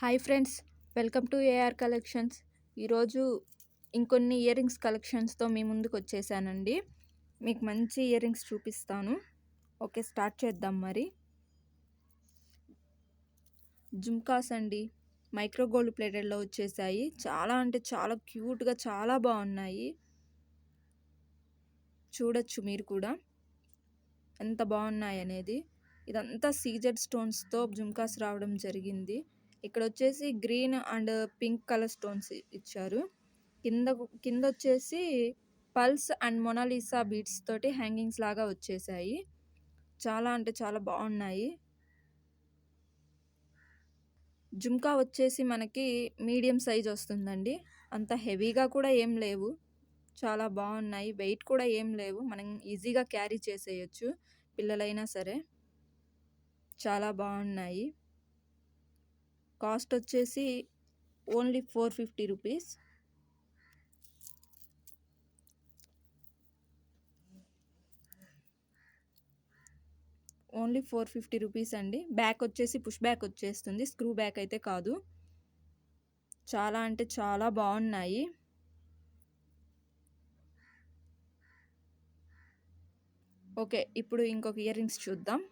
Hi friends, welcome to AR collections. ఈరోజు ఇంకొన్ని ear rings కలెక్షన్స్తో మీ ముందుకు వచ్చేసానండి. మీకు మంచి ఇయర్ రింగ్స్ చూపిస్తాను. ఓకే, స్టార్ట్ చేద్దాం. మరి జుమ్కాస్ అండి, మైక్రో గోల్డ్ ప్లేటెడ్లో వచ్చేసాయి. చాలా అంటే చాలా క్యూట్గా చాలా బాగున్నాయి. చూడొచ్చు మీరు కూడా ఎంత బాగున్నాయి అనేది. ఇదంతా సీజెడ్ స్టోన్స్తో జుమ్కాస్ రావడం జరిగింది. ఇక్కడ వచ్చేసి green and pink colour stones ఇచ్చారు. కింద కింద వచ్చేసి పల్స్ అండ్ మొనాలిసా బీడ్స్ తోటి హ్యాంగింగ్స్ లాగా వచ్చేసాయి. చాలా అంటే చాలా బాగున్నాయి. జుమ్కా వచ్చేసి మనకి మీడియం సైజ్ వస్తుందండి. అంత హెవీగా కూడా ఏం లేవు, చాలా బాగున్నాయి. వెయిట్ కూడా ఏం లేవు, మనం ఈజీగా క్యారీ చేసేయచ్చు, పిల్లలైనా సరే. చాలా బాగున్నాయి. కాస్ట్ వచ్చేసి ఓన్లీ 450 రూపీస్. ఓన్లీ 450 రూపీస్ అండి. బ్యాక్ వచ్చేసి పుష్ బ్యాక్ వచ్చేస్తుంది, స్క్రూ బ్యాక్ అయితే కాదు. చాలా అంటే చాలా బాగున్నాయి. ఓకే, ఇప్పుడు ఇంకొక ఇయర్ రింగ్స్ చూద్దాం.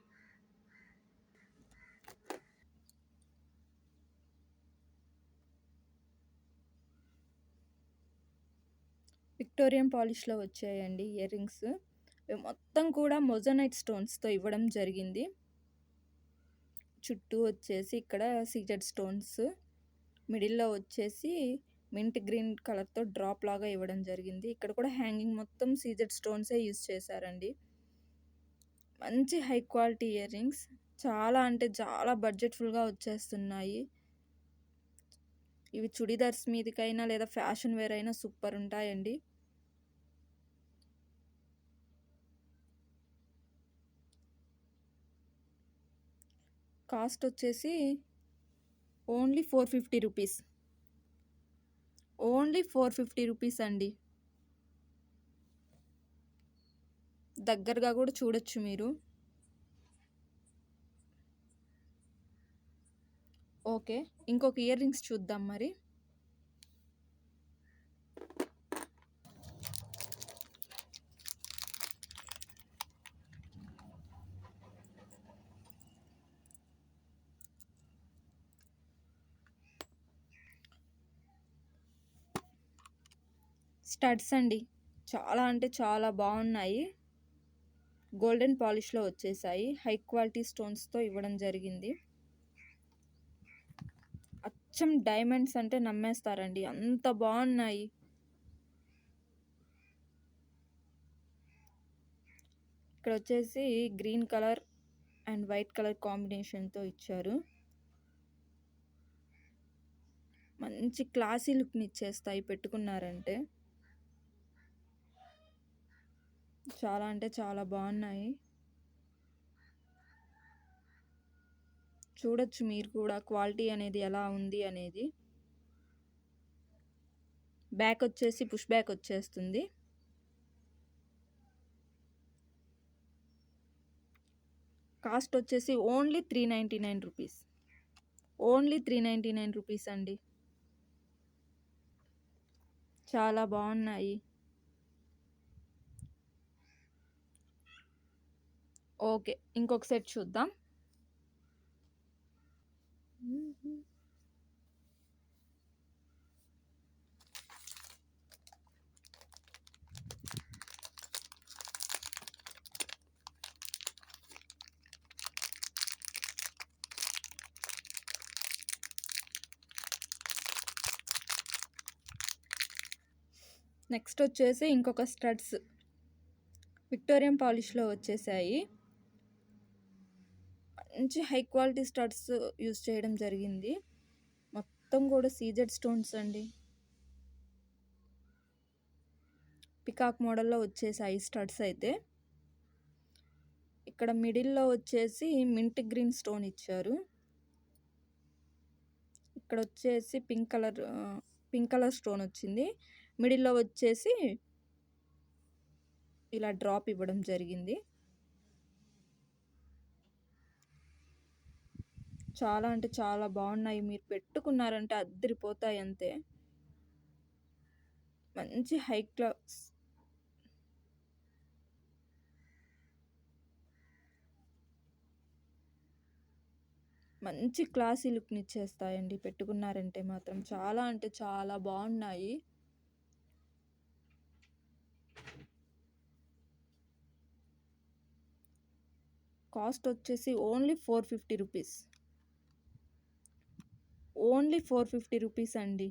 విక్టోరియన్ పాలిష్లో వచ్చాయండి ఇయర్ రింగ్స్. మొత్తం కూడా మొజనైట్ స్టోన్స్తో ఇవ్వడం జరిగింది. చుట్టూ వచ్చేసి ఇక్కడ సీజెడ్ స్టోన్స్, మిడిల్లో వచ్చేసి మింట్ గ్రీన్ కలర్తో డ్రాప్ లాగా ఇవ్వడం జరిగింది. ఇక్కడ కూడా హ్యాంగింగ్ మొత్తం సీజెడ్ స్టోన్సే యూజ్ చేశారండి. మంచి హై క్వాలిటీ ఇయర్ రింగ్స్, చాలా అంటే చాలా బడ్జెట్ఫుల్గా వచ్చేస్తున్నాయి. ఇవి చుడిదార్స్ మీదకైనా లేదా ఫ్యాషన్ వేర్ అయినా సూపర్ ఉంటాయండి. కాస్ట్ వచ్చేసి ఓన్లీ 450 రూపీస్. ఓన్లీ 450 రూపీస్ అండి. దగ్గరగా కూడా చూడొచ్చు మీరు. ఓకే, ఇంకొక ఇయర్ రింగ్స్ చూద్దాం. మరి స్టడ్స్ అండి, చాలా అంటే చాలా బాగున్నాయి. గోల్డెన్ పాలిష్లో వచ్చేసాయి. హై క్వాలిటీ స్టోన్స్తో ఇవ్వడం జరిగింది. అచ్చం డైమండ్స్ అంటే నమ్మేస్తారండి, అంత బాగున్నాయి. ఇక్కడ వచ్చేసి green colour and white colour కాంబినేషన్తో ఇచ్చారు. మంచి క్లాసీ లుక్ని ఇచ్చేస్తాయి పెట్టుకున్నారంటే. చాలా అంటే చాలా బాగున్నాయి. చూడొచ్చు మీరు కూడా క్వాలిటీ అనేది ఎలా ఉంది అనేది. బ్యాక్ వచ్చేసి పుష్ బ్యాక్ వచ్చేస్తుంది. కాస్ట్ వచ్చేసి ఓన్లీ 399 రూపీస్. ఓన్లీ 399 రూపీస్ అండి. చాలా బాగున్నాయి. ఓకే, ఇంకొక సెట్ చూద్దాం. నెక్స్ట్ వచ్చేసి ఇంకొక స్టడ్స్ విక్టోరియన్ పాలిష్లో వచ్చేసాయి. మంచి హై క్వాలిటీ స్టడ్స్ యూజ్ చేయడం జరిగింది. మొత్తం కూడా సీజెడ్ స్టోన్స్ అండి. పికాక్ మోడల్లో వచ్చేసాయి స్టడ్స్ అయితే. ఇక్కడ మిడిల్లో వచ్చేసి మింట్ గ్రీన్ స్టోన్ ఇచ్చారు. ఇక్కడ వచ్చేసి పింక్ కలర్ స్టోన్ వచ్చింది. మిడిల్లో వచ్చేసి ఇలా డ్రాప్ ఇవ్వడం జరిగింది. చాలా అంటే చాలా బాగున్నాయి. మీరు పెట్టుకున్నారంటే అద్దిరిపోతాయి అంతే. మంచి హై క్లాస్ మంచి క్లాసీ లుక్‌నిచ్చేస్తాయండి పెట్టుకున్నారంటే మాత్రం. చాలా అంటే చాలా బాగున్నాయి. కాస్ట్ వచ్చేసి ఓన్లీ 450 రూపీస్. ఓన్లీ 450 రూపీస్ అండి.